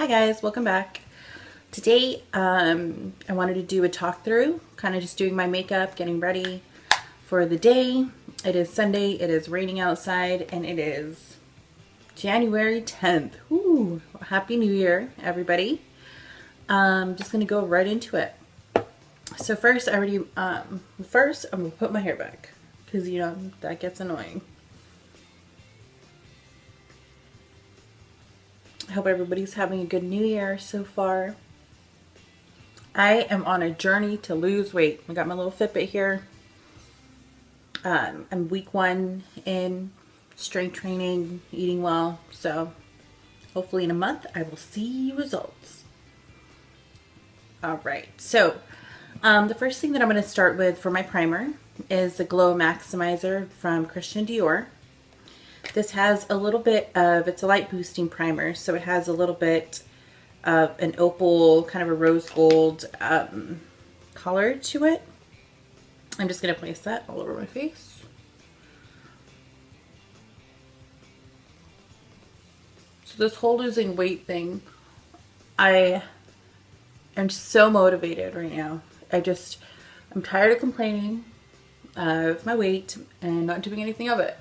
Hi guys, welcome back. Today I wanted to do a talk through, kind of just doing my makeup, getting ready for the day. It is Sunday, it is raining outside, and it is January 10th. Ooh, Happy New Year, everybody. Just gonna go right into it. So first, I'm gonna put my hair back because that gets annoying. I hope everybody's having a good New Year so far. I am on a journey to lose weight. I got my little Fitbit here. I'm week 1 in strength training, eating well. So hopefully in a month I will see results. All right. So the first thing that I'm going to start with for my primer is the Glow Maximizer from Christian Dior. This has a little bit of, it's a light boosting primer, so it has a little bit of an opal, kind of a rose gold color to it. I'm just going to place that all over my face. So this whole losing weight thing, I am so motivated right now. I'm tired of complaining of my weight and not doing anything of it.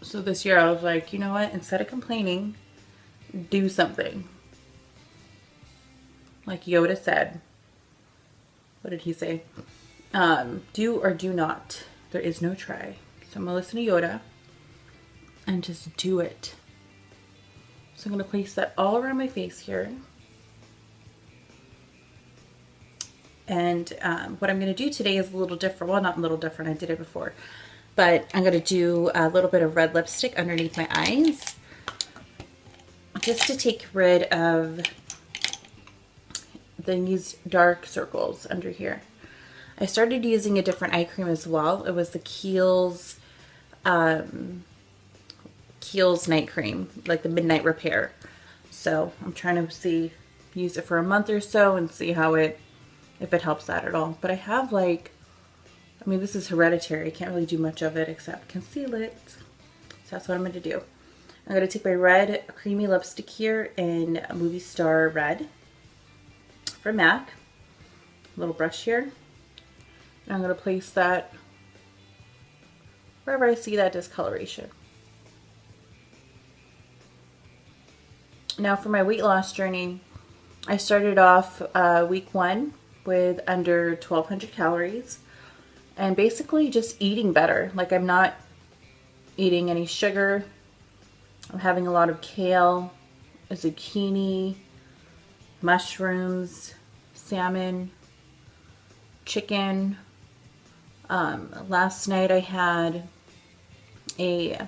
So this year I was like, you know what? Instead of complaining, do something. Like Yoda said. What did he say? Do or do not. There is no try. So I'm going to listen to Yoda and just do it. So I'm going to place that all around my face here. And what I'm going to do today is a little different. Well, not a little different. I did it before. But I'm going to do a little bit of red lipstick underneath my eyes. Just to take rid of these dark circles under here. I started using a different eye cream as well. It was the Kiehl's night cream, like the Midnight Repair. So I'm trying to use it for a month or so and see if it helps that at all. But I have this is hereditary. I can't really do much of it except conceal it. So that's what I'm going to do. I'm going to take my red creamy lipstick here in Movie Star Red from MAC. Little brush here. And I'm going to place that wherever I see that discoloration. Now for my weight loss journey, I started off week 1 with under 1,200 calories. And basically just eating better. Like I'm not eating any sugar. I'm having a lot of kale, zucchini, mushrooms, salmon, chicken. Last night I had a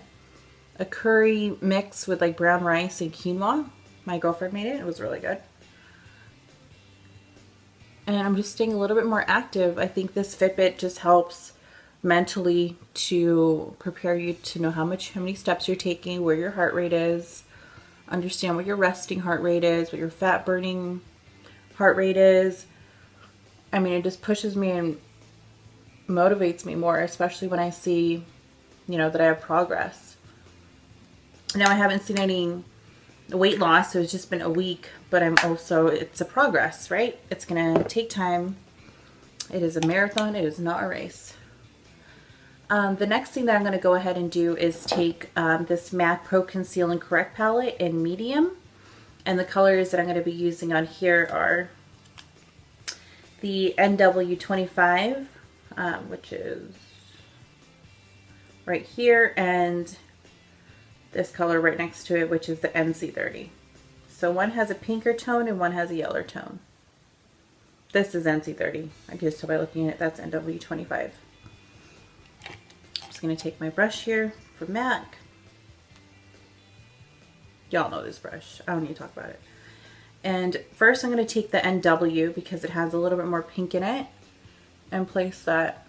curry mix with like brown rice and quinoa. My girlfriend made it. It was really good. And I'm just staying a little bit more active. I think this Fitbit just helps mentally to prepare you to know how many steps you're taking, where your heart rate is, understand what your resting heart rate is, what your fat burning heart rate is. I mean, it just pushes me and motivates me more, especially when I see, that I have progress. Now I haven't seen any weight loss, so it's just been a week, but it's a progress, right? It's gonna take time. It is a marathon, it is not a race. The next thing that I'm gonna go ahead and do is take this MAC Pro Conceal and Correct palette in medium, and the colors that I'm gonna be using on here are the NW25, which is right here, and this color right next to it, which is the NC30. So one has a pinker tone and one has a yellow tone. This is NC30. I can just tell by looking at it, that's NW25. I'm just going to take my brush here from MAC. Y'all know this brush. I don't need to talk about it. And first I'm going to take the NW because it has a little bit more pink in it and place that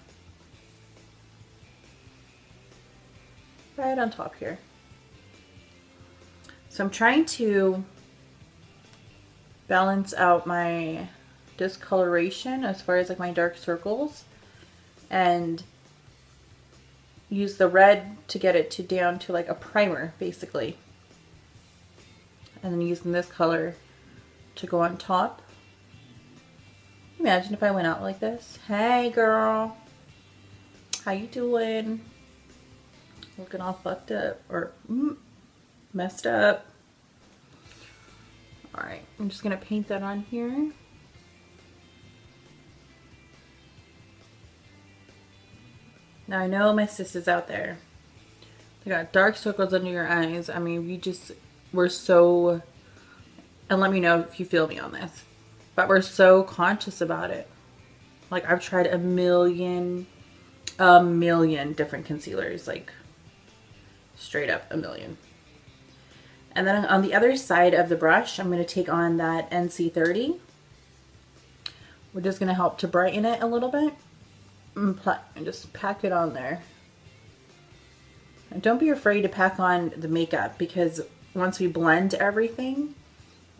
right on top here. So I'm trying to balance out my discoloration as far as like my dark circles and use the red to get it down to like a primer basically. and then using this color to go on top. Imagine if I went out like this. Hey girl, how you doing? Looking all fucked up or messed up. All right, I'm just gonna paint that on here. Now I know my sisters out there, they got dark circles under your eyes. I mean, we're so, and let me know if you feel me on this, but we're so conscious about it. Like I've tried a million different concealers, like straight up a million. And then on the other side of the brush, I'm going to take on that NC30. We're just going to help to brighten it a little bit and just pack it on there. And don't be afraid to pack on the makeup, because once we blend everything,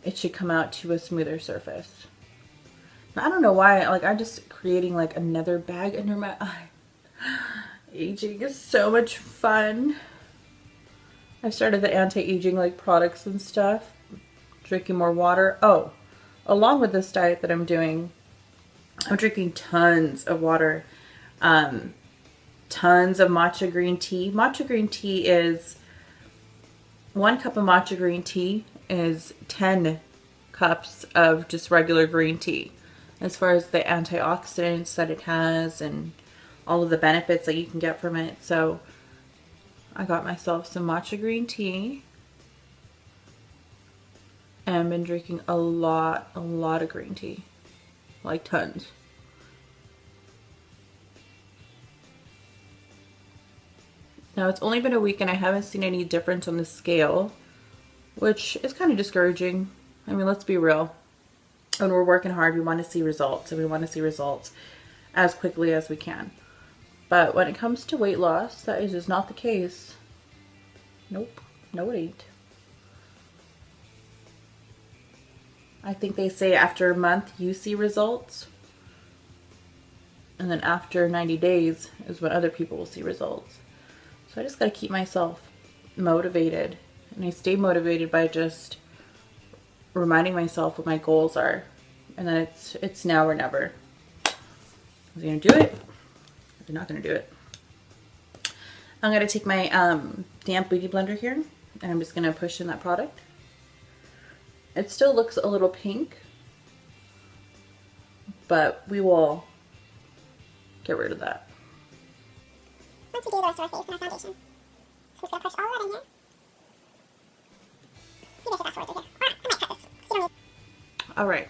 it should come out to a smoother surface. Now, I don't know why, like I'm just creating like another bag under my eye. Aging is so much fun. I started the anti-aging like products and stuff. Drinking more water. Oh, along with this diet that I'm doing, I'm drinking tons of water. Tons of matcha green tea. Matcha green tea is 1 cup of matcha green tea is 10 cups of just regular green tea, as far as the antioxidants that it has and all of the benefits that you can get from it. So I got myself some matcha green tea and I've been drinking a lot of green tea, like tons. Now it's only been a week and I haven't seen any difference on the scale, which is kind of discouraging. I mean, let's be real. When we're working hard, we want to see results, and we want to see results as quickly as we can. But when it comes to weight loss, that is just not the case. Nope. No, it ain't. I think they say after a month you see results. And then after 90 days is when other people will see results. So I just got to keep myself motivated. And I stay motivated by just reminding myself what my goals are. And then it's now or never. Is he going to do it? You're not going to do it. I'm going to take my damp beauty blender here, and I'm just going to push in that product. It still looks a little pink, but we will get rid of that. Once we do the rest of our face and our foundation, so we're just going to push all of that in here. You make it fast forward through here. I might cut this. You don't need. All right.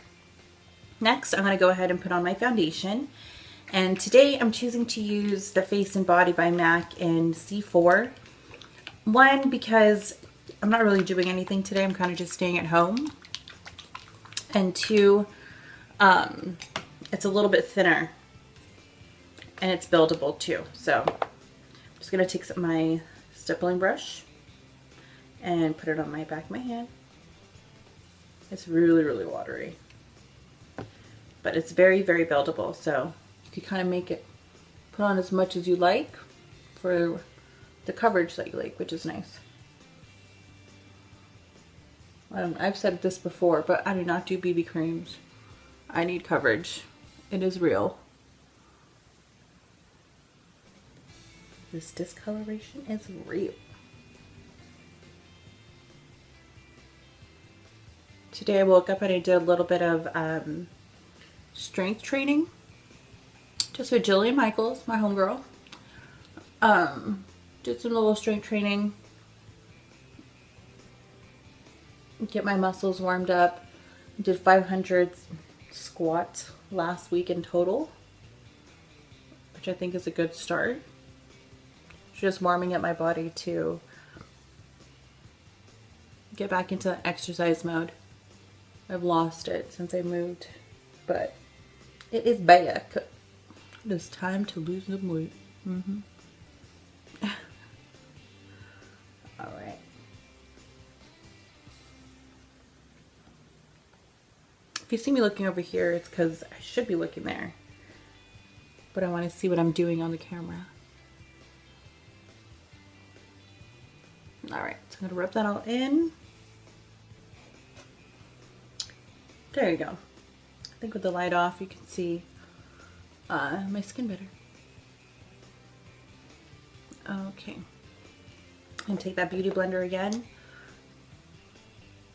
Next, I'm going to go ahead and put on my foundation. And today I'm choosing to use the Face and Body by MAC in C4. One, because I'm not really doing anything today. I'm kind of just staying at home. And two, it's a little bit thinner. And it's buildable too. So I'm just going to take my stippling brush and put it on my back of my hand. It's really watery. But it's very buildable. So you kind of make it, put on as much as you like for the coverage that you like, which is nice. I've said this before, but I do not do BB creams. I need coverage. It is real. This discoloration is real. Today I woke up and I did a little bit of strength training. Just with Jillian Michaels, my homegirl. Did some little strength training. Get my muscles warmed up. Did 500 squats last week in total, which I think is a good start. Just warming up my body to get back into exercise mode. I've lost it since I moved, but it is back. It is time to lose some weight. All right. If you see me looking over here, it's because I should be looking there. But I want to see what I'm doing on the camera. All right, so I'm going to rub that all in. There you go. I think with the light off, you can see my skin better. Okay. And take that beauty blender again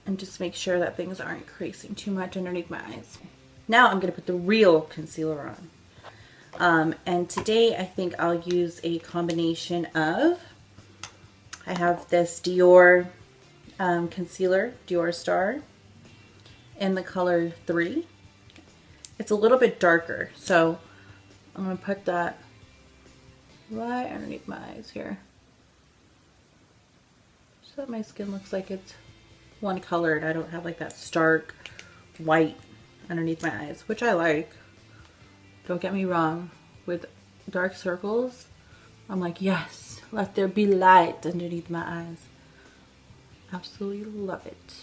and just make sure that things aren't creasing too much underneath my eyes. Now I'm going to put the real concealer on. And today I think I'll use a combination of, I have this Dior concealer, Dior Star, in the color 3. It's a little bit darker, so I'm going to put that right underneath my eyes here, so that my skin looks like it's one colored. I don't have like that stark white underneath my eyes, which I like. Don't get me wrong, with dark circles, I'm like, yes, let there be light underneath my eyes. Absolutely love it.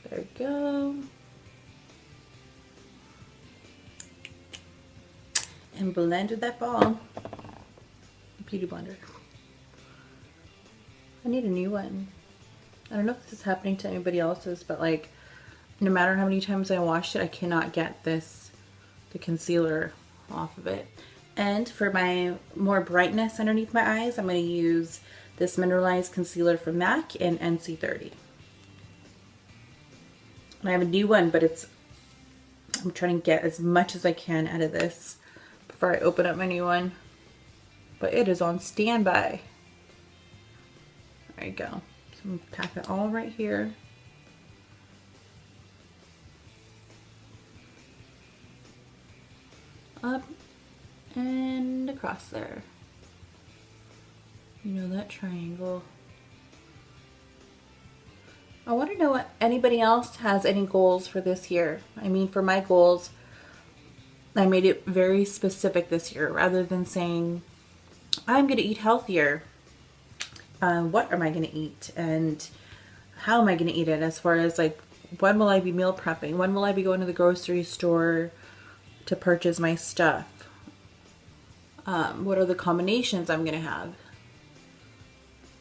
There we go. And blend with that ball. Beauty blender. I need a new one. I don't know if this is happening to anybody else's, but like, no matter how many times I washed it, I cannot get the concealer off of it. And for my more brightness underneath my eyes, I'm going to use this Mineralized Concealer from MAC in NC30. And I have a new one, but I'm trying to get as much as I can out of this before I open up my new one. But it is on standby. There you go. So I'm going to tap it all right here. Up and across there. You know, that triangle. I want to know what anybody else has any goals for this year. I mean, for my goals, I made it very specific this year. Rather than saying, I'm going to eat healthier. What am I going to eat? And how am I going to eat it? As far as like, when will I be meal prepping? When will I be going to the grocery store to purchase my stuff? What are the combinations I'm going to have?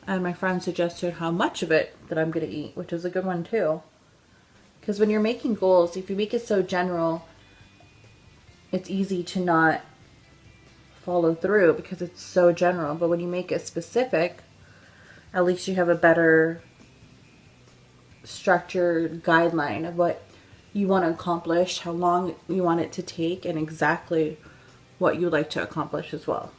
And my friend suggested how much of it that I'm going to eat, which is a good one too. Because when you're making goals, if you make it so general, it's easy to not follow through because it's so general. But when you make it specific, at least you have a better structured guideline of what you want to accomplish, how long you want it to take, and exactly what you like to accomplish as well.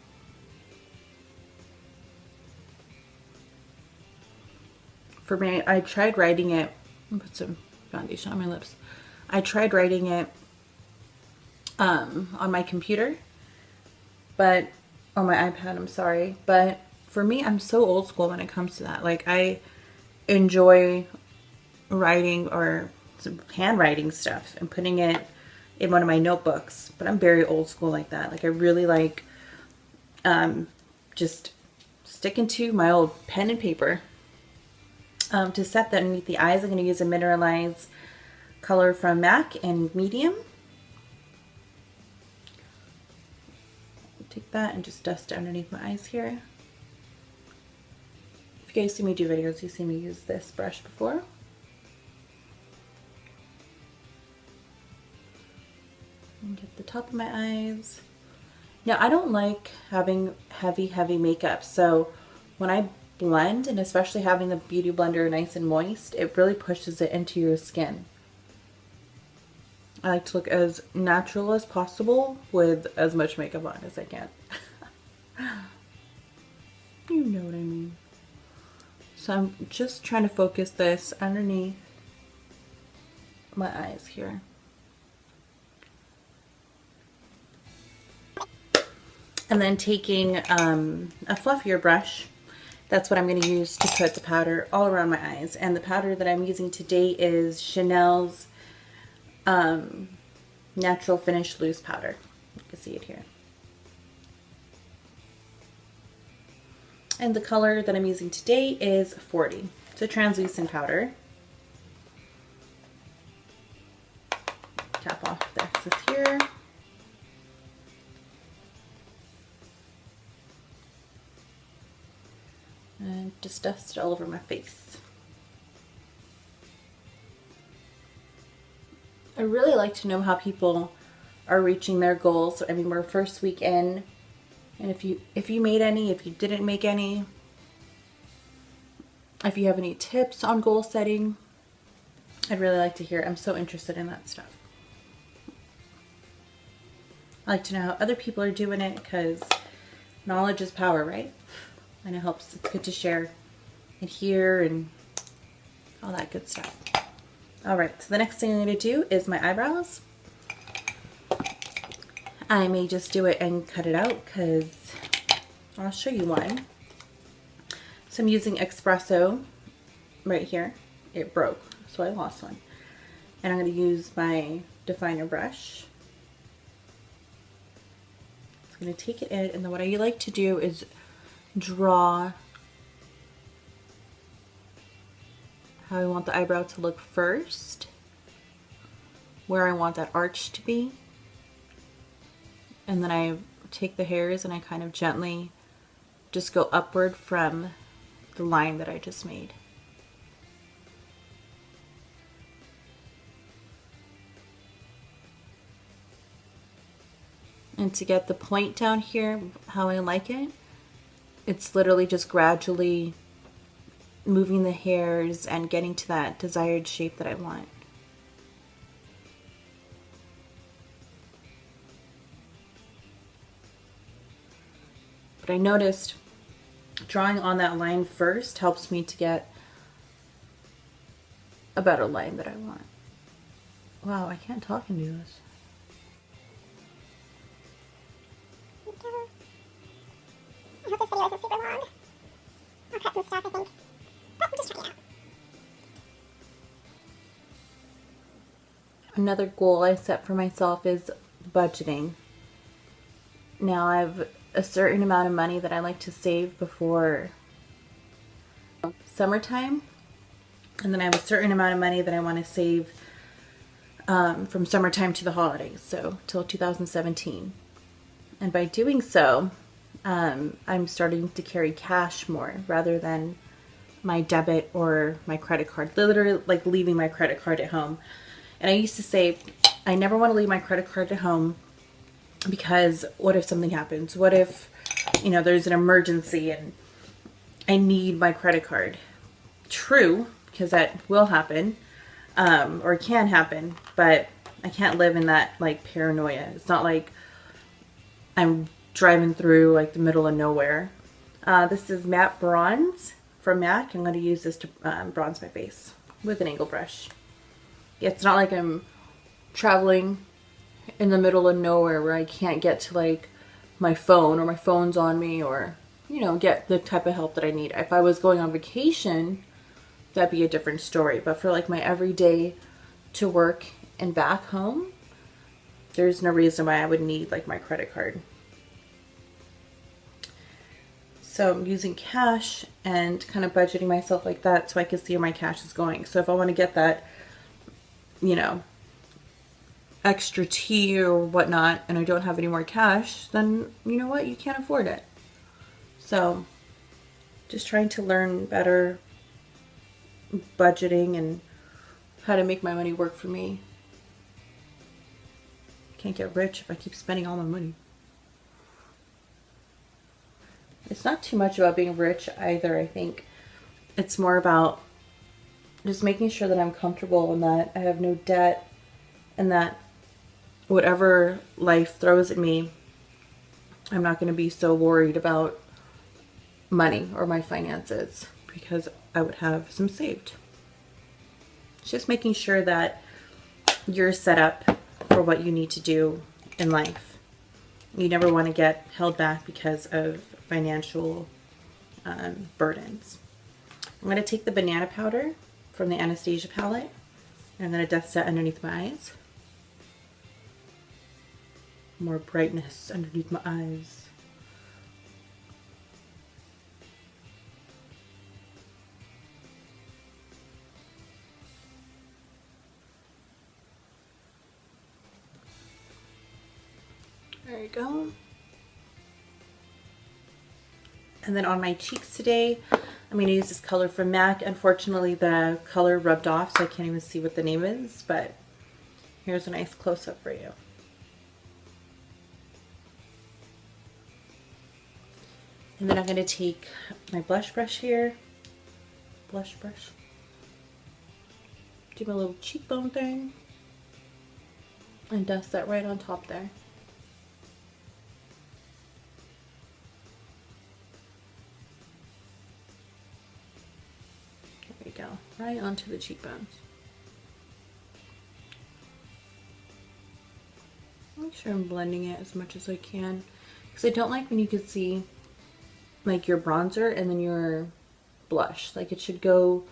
For me, I tried writing it. Put some foundation on my lips. I tried writing it on my computer, but on my iPad, I'm sorry. But for me, I'm so old school when it comes to that. Like, I enjoy writing or handwriting stuff and putting it in one of my notebooks, but I'm very old school like that. Like, I really like just sticking to my old pen and paper. To set that underneath the eyes, I'm going to use a mineralized color from MAC in medium. Take that and just dust it underneath my eyes here. If you guys see me do videos, you see me use this brush before. And get the top of my eyes. Now, I don't like having heavy makeup, so when I blend, and especially having the beauty blender nice and moist, it really pushes it into your skin. I like to look as natural as possible with as much makeup on as I can. You know what I mean. So I'm just trying to focus this underneath my eyes here. And then taking a fluffier brush, that's what I'm going to use to put the powder all around my eyes. And the powder that I'm using today is Chanel's Natural Finish Loose Powder. You can see it here. And the color that I'm using today is 40. It's a translucent powder. Tap off the excess here. And just dust it all over my face. I really like to know how people are reaching their goals. I mean, we're first week in, and if you made any, if you didn't make any, if you have any tips on goal setting, I'd really like to hear. I'm so interested in that stuff. I like to know how other people are doing it because knowledge is power, right? And it helps. It's good to share and hear and all that good stuff. All right, so the next thing I'm going to do is my eyebrows. I may just do it and cut it out because I'll show you one. So I'm using espresso right here. It broke, so I lost one. And I'm going to use my definer brush. I'm going to take it in, and then what I like to do is draw how I want the eyebrow to look first, where I want that arch to be, and then I take the hairs and I kind of gently just go upward from the line that I just made. And to get the point down here, how I like it, it's literally just gradually moving the hairs and getting to that desired shape that I want. But I noticed drawing on that line first helps me to get a better line that I want. Wow, I can't talk and do this. I hope this video isn't super long. I'll cut some stuff, I think. But I'm just trying it out. Another goal I set for myself is budgeting. Now I have a certain amount of money that I like to save before summertime, and then I have a certain amount of money that I want to save from summertime to the holidays, so till 2017. And by doing so, I'm starting to carry cash more rather than my debit or my credit card, literally like leaving my credit card at home. And I used to say, I never want to leave my credit card at home because what if something happens? What if, there's an emergency and I need my credit card? True, because that will happen, or can happen, but I can't live in that like paranoia. It's not like I'm driving through like the middle of nowhere. This is matte bronze from MAC. I'm going to use this to bronze my face with an angle brush. It's not like I'm traveling in the middle of nowhere where I can't get to like my phone or my phone's on me or, get the type of help that I need. If I was going on vacation, that'd be a different story. But for like my everyday to work and back home, there's no reason why I would need like my credit card. So I'm using cash and kind of budgeting myself like that so I can see where my cash is going. So if I want to get that, extra tea or whatnot and I don't have any more cash, then you know what? You can't afford it. So just trying to learn better budgeting and how to make my money work for me. Can't get rich if I keep spending all my money. It's not too much about being rich either. I think it's more about just making sure that I'm comfortable and that I have no debt and that whatever life throws at me, I'm not going to be so worried about money or my finances because I would have some saved. It's just making sure that you're set up for what you need to do in life. You never want to get held back because of financial burdens. I'm going to take the banana powder from the Anastasia palette and I'm going to dust that underneath my eyes. More brightness underneath my eyes. There you go. And then on my cheeks today, I'm going to use this color from MAC. Unfortunately, the color rubbed off, so I can't even see what the name is, but Here's a nice close-up for you. And then I'm going to take my blush brush here. Blush brush. Do my little cheekbone thing. And dust that right on top there. There we go. Right onto the cheekbones. Make sure I'm blending it as much as I can. Because I don't like when you can see like your bronzer and then your blush. Like it should go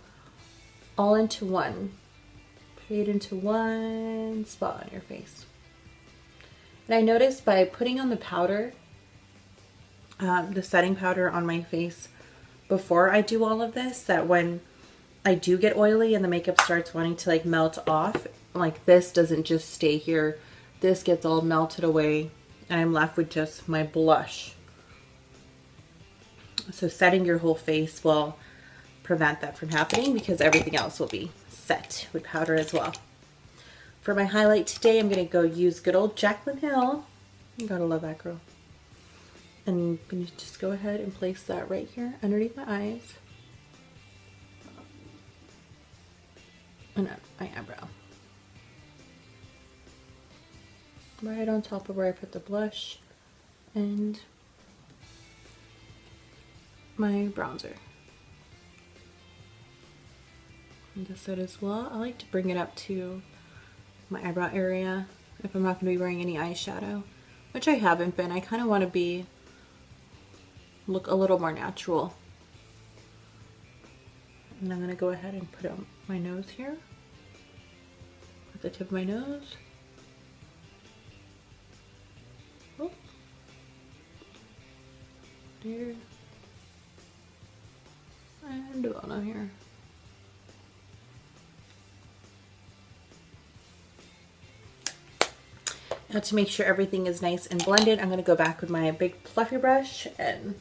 all into one. Straight into one spot on your face. And I noticed by putting on the powder, the setting powder on my face before I do all of this, that when I do get oily and the makeup starts wanting to like melt off, like this doesn't just stay here. This gets all melted away and I'm left with just my blush. So setting your whole face will prevent that from happening because everything else will be set with powder as well. For my highlight today, I'm going to go use good old Jaclyn Hill. You gotta love that girl. And I'm going to just go ahead and place that right here underneath my eyes. And up my eyebrow. Right on top of where I put the blush and my bronzer. And this side as well. I like to bring it up to my eyebrow area if I'm not going to be wearing any eyeshadow, which I haven't been. I kind of want to look a little more natural. And I'm going to go ahead and put it on my nose here, at the tip of my nose. Oh. There. And on here. Now to make sure everything is nice and blended, I'm going to go back with my big fluffy brush and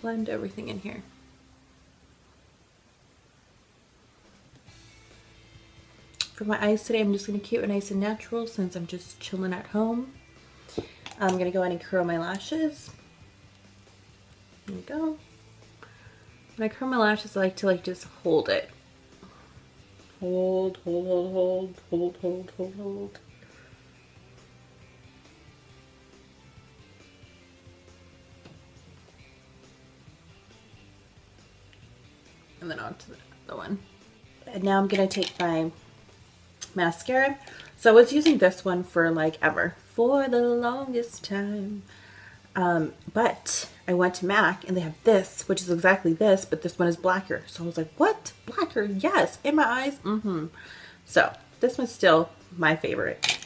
blend everything in here. For my eyes today, I'm just going to keep it nice and natural since I'm just chilling at home. I'm going to go ahead and curl my lashes. There we go. When I curl my lashes, I like to just hold it. Hold, hold, hold, hold, hold, hold, hold, hold. And then on to the other one. And now I'm going to take my mascara. So I was using this one for like ever. For the longest time. But I went to MAC and they have this, which is exactly this, but this one is blacker. So I was like, what? Blacker? Yes. In my eyes? Mm-hmm. So this one's still my favorite,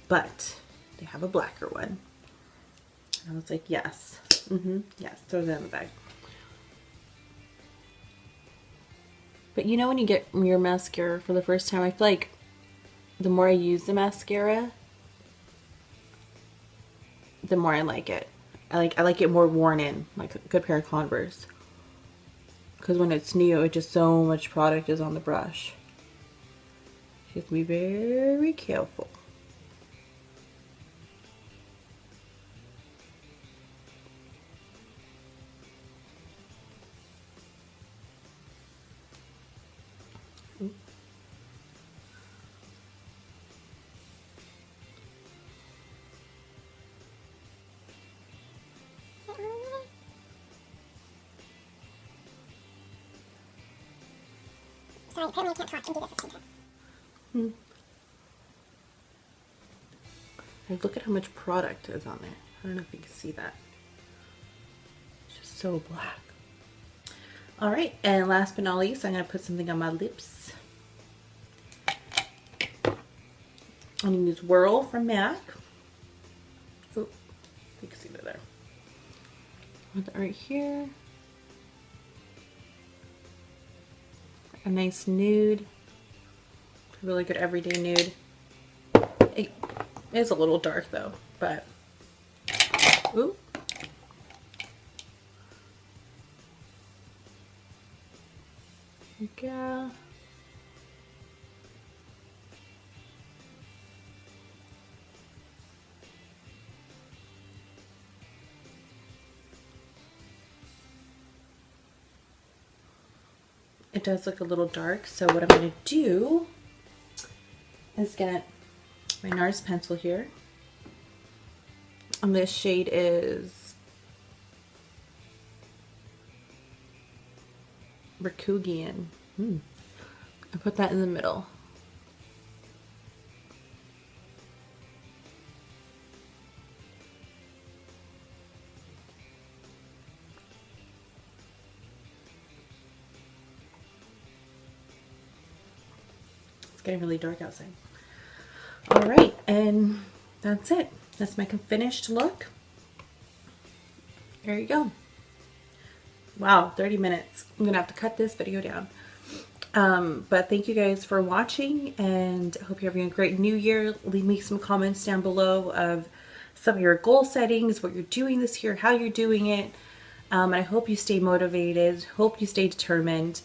but they have a blacker one. And I was like, yes. Mm-hmm. Yes. Throw that in the bag. But you know when you get your mascara for the first time, I feel like the more I use the mascara, the more I like it. I like it more worn in, like a good pair of Converse. Because when it's new, it just so much product is on the brush. You have to be very careful. Sorry, apparently I can't talk and do this at the same time. And look at how much product is on there. I don't know if you can see that. It's just so black. All right, and last but not least, I'm gonna put something on my lips. I'm gonna use Whirl from MAC. Oh, you can see that there. Put that right here. A nice nude. A really good everyday nude. It is a little dark though, but ooh. There we go. it does look a little dark. So what I'm going to do is get my NARS pencil here. And this shade is Rakugian. I put that in the middle. It's getting really dark outside. All right, and that's it. That's my finished look. There you go. Wow, 30 minutes. I'm gonna have to cut this video down. But thank you guys for watching, and I hope you're having a great new year. Leave me some comments down below of some of your goal settings, what you're doing this year, how you're doing it. And I hope you stay motivated, hope you stay determined.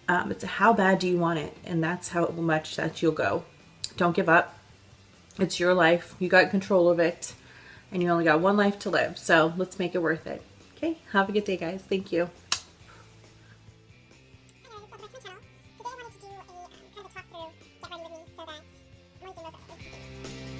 It's how bad do you want it, and that's how much that you'll go. Don't give up. It's your life. You got control of it, and you only got one life to live. So let's make it worth it. Okay, have a good day, guys. Thank you. Hi guys, welcome back to my channel. Today I wanted to do a kind of a talk through, get ready with me so that I'm only doing those